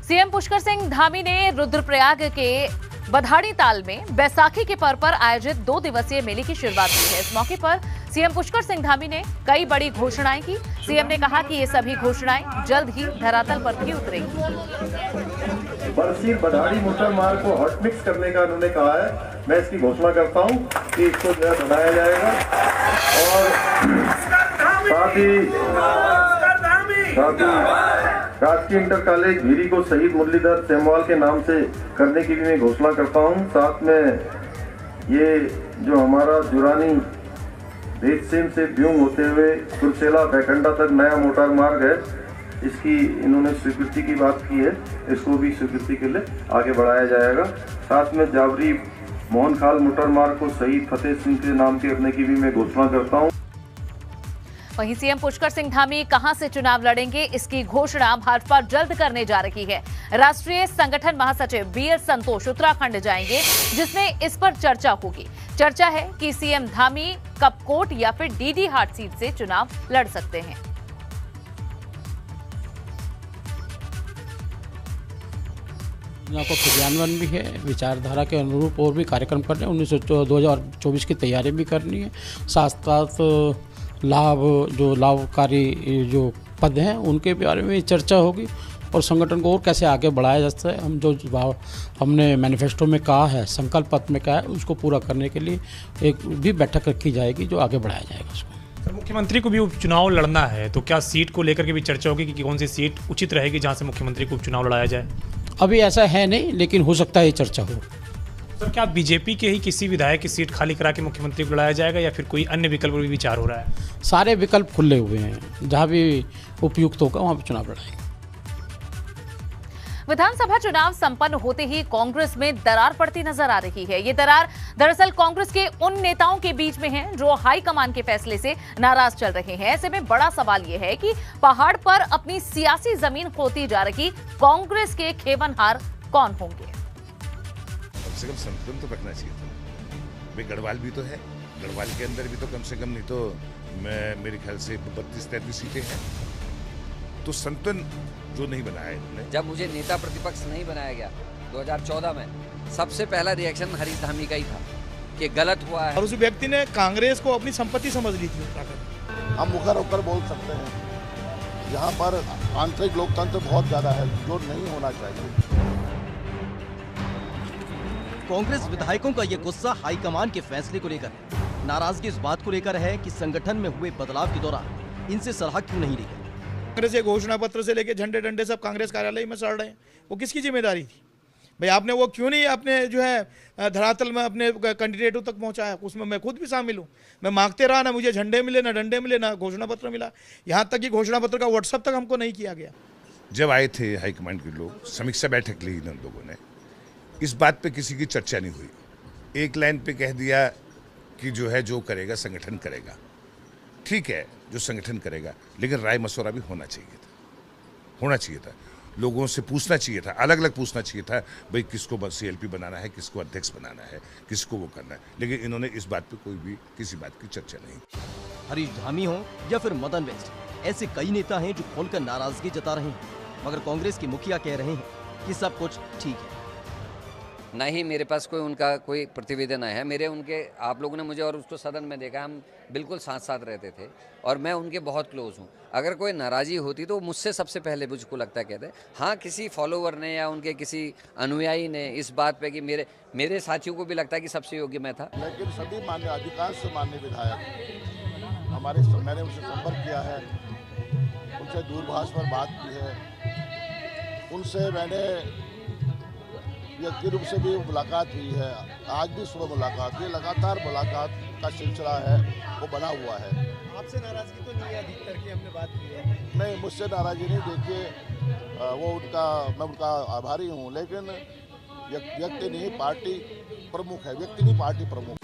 CM Pushkar Singh Dhami ने रुद्रप्रयाग के बधाड़ी ताल में बैसाखी के पर्व पर आयोजित 2 दिवसीय मेले की शुरुआत की है। इस मौके पर सीएम पुष्कर सिंह धामी ने कई बड़ी घोषणाएं की। सीएम ने कहा कि ये सभी घोषणाएं जल्द ही धरातल पर भी उतरेंगी। बरसी बधाड़ी मोटर मार्ग को हॉट मिक्स करने का उन्होंने कहा है। मैं इसकी घोषणा करता हूं कि इसको जो है बनाया जाएगा और साथ ही राजकीय इंटर कॉलेज भीरी को शहीद मुरलीधर सेमवाल के नाम से करने की भी मैं घोषणा करता हूं। साथ में ये जो हमारा जुरानी भेदसेन से ब्यूंग होते हुए कुरसेला बैकंडा तक नया मोटर मार्ग है, इसकी इन्होंने स्वीकृति की बात की है। इसको भी स्वीकृति के लिए आगे बढ़ाया जाएगा। साथ में जावरी मोहनखाल मोटर मार्ग को शहीद फतेह सिंह के नाम के रखने की भी मैं घोषणा करता हूं। वहीं सीएम पुष्कर सिंह धामी कहां से चुनाव लड़ेंगे, इसकी घोषणा भाजपा जल्द करने जा रही है। राष्ट्रीय संगठन महासचिव बीएस संतोष उत्तराखंड जाएंगे, जिसमें इस पर चर्चा होगी। चर्चा है कि सीएम धामी कपकोट या फिर डीडी हाट सीट से चुनाव लड़ सकते हैं। योजना को क्रियान्वयन भी है, विचारधारा के अनुरूप और भी कार्यक्रम करने 2024 की तैयारी भी करनी है। साथ साथ लाभकारी जो पद हैं उनके बारे में चर्चा होगी और संगठन को और कैसे आगे बढ़ाया जा सकता है। हम जो हमने मैनिफेस्टो में कहा है, संकल्प पत्र में कहा है, उसको पूरा करने के लिए एक भी बैठक रखी जाएगी जो आगे बढ़ाया जाएगा उसको। सर, मुख्यमंत्री को भी उपचुनाव लड़ना है तो क्या सीट को लेकर के भी चर्चा होगी कि कौन सी सीट उचित रहेगी जहां से मुख्यमंत्री को उपचुनाव लड़ाया जाए? अभी ऐसा है नहीं, लेकिन हो सकता है ये चर्चा हो। सर, क्या बीजेपी के ही किसी विधायक की सीट खाली करा के मुख्यमंत्री को लड़ाया जाएगा या फिर कोई अन्य विकल्प पर भी विचार हो रहा है? सारे विकल्प खुले हुए हैं, जहाँ भी उपयुक्त होगा वहाँ पर चुनाव लड़ाएंगे। विधानसभा चुनाव संपन्न होते ही कांग्रेस में दरार पड़ती नजर आ रही है। ये दरार दरअसल कांग्रेस के उन नेताओं के बीच में है जो हाईकमान के फैसले से नाराज चल रहे हैं। ऐसे में बड़ा सवाल ये है कि पहाड़ पर अपनी सियासी जमीन खोती जा रही कांग्रेस के खेवनहार कौन होंगे? कम से कम संतुलन तो रखना चाहिए था। भाई गढ़वाल भी तो है, गढ़वाल के अंदर भी तो कम से कम नहीं तो मेरे ख्याल से 32-33 सीटें हैं। तो संतुलन जो नहीं बनाया इन्होंने। जब मुझे नेता प्रतिपक्ष नहीं बनाया गया 2014 में, सबसे पहला रिएक्शन हरीश धामी का ही था कि गलत हुआ है। और उस व्यक्ति ने कांग्रेस को अपनी संपत्ति समझ ली थी। हम मुखर होकर बोल सकते हैं, यहाँ पर आंतरिक लोकतंत्र बहुत ज्यादा है, जो नहीं होना चाहिए। कांग्रेस विधायकों का ये गुस्सा हाईकमान के फैसले को लेकर है। नाराजगी इस बात को लेकर है कि संगठन में हुए बदलाव के दौरान इनसे सलाह क्यों नहीं ली गई। कांग्रेस के घोषणा पत्र से लेके झंडे डंडे सब कांग्रेस कार्यालय में सड़ रहे हैं। वो किसकी जिम्मेदारी थी? भाई आपने वो क्यों नहीं अपने जो है धरातल में अपने कैंडिडेटों तक पहुंचाया? उसमें मैं खुद भी शामिल हूँ। मैं मांगते रहा, ना मुझे झंडे मिले, ना डंडे मिले, ना घोषणा पत्र मिला। यहाँ तक कि घोषणा पत्र का व्हाट्सएप तक हमको नहीं किया गया। जब आए थे हाईकमांड के लोग, समीक्षा बैठक ली इन लोगों ने, इस बात पे किसी की चर्चा नहीं हुई। एक लाइन पे कह दिया कि जो है जो करेगा संगठन करेगा। ठीक है, जो संगठन करेगा, लेकिन राय मशवरा भी होना चाहिए था। लोगों से पूछना चाहिए था, अलग अलग पूछना चाहिए था, भाई किसको सीएलपी बनाना है, किसको अध्यक्ष बनाना है, किसको वो करना है। लेकिन इन्होंने इस बात पे कोई भी किसी बात की चर्चा नहीं। हरीश धामी हो या फिर मदन वेस्ट, ऐसे कई नेता हैं जो खोलकर नाराजगी जता रहे हैं, मगर कांग्रेस के मुखिया कह रहे हैं कि सब कुछ ठीक है। नहीं, मेरे पास उनका कोई प्रतिवेदन है। मेरे उनके, आप लोगों ने मुझे और उसको सदन में देखा, हम बिल्कुल साथ साथ रहते थे और मैं उनके बहुत क्लोज हूँ। अगर कोई नाराज़गी होती तो मुझसे सबसे पहले मुझको लगता है कहते। हाँ, किसी फॉलोवर ने या उनके किसी अनुयायी ने इस बात पे कि मेरे साथियों को भी लगता है कि सबसे योग्य मैं था। लेकिन सभी मान्य, अधिकांश मान्य विधायक मैंने उनसे संपर्क किया है, उनसे दूरभाष पर बात की है, उनसे मैंने व्यक्ति रूप से भी मुलाकात हुई है। आज भी सुबह मुलाकात हुई, लगातार मुलाकात का सिलसिला है वो बना हुआ है। आपसे नाराजगी तो नहीं है? अधिकतर की हमने बात की है। नहीं, मुझसे नाराजगी नहीं। देखिए, मैं उनका आभारी हूँ, लेकिन व्यक्ति नहीं पार्टी प्रमुख है, व्यक्ति नहीं पार्टी प्रमुख।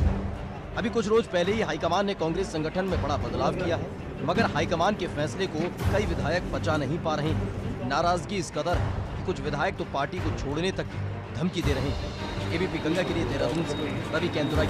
अभी कुछ रोज पहले ही हाईकमान ने कांग्रेस संगठन में बड़ा बदलाव किया है, मगर हाईकमान के फैसले को कई विधायक पचा नहीं पा रहे हैं। नाराजगी इस कदर है कि कुछ विधायक तो पार्टी को छोड़ने तक की धमकी दे रहे हैं। एबीपी गंगा के लिए देहरादून से रवि केंद्राई।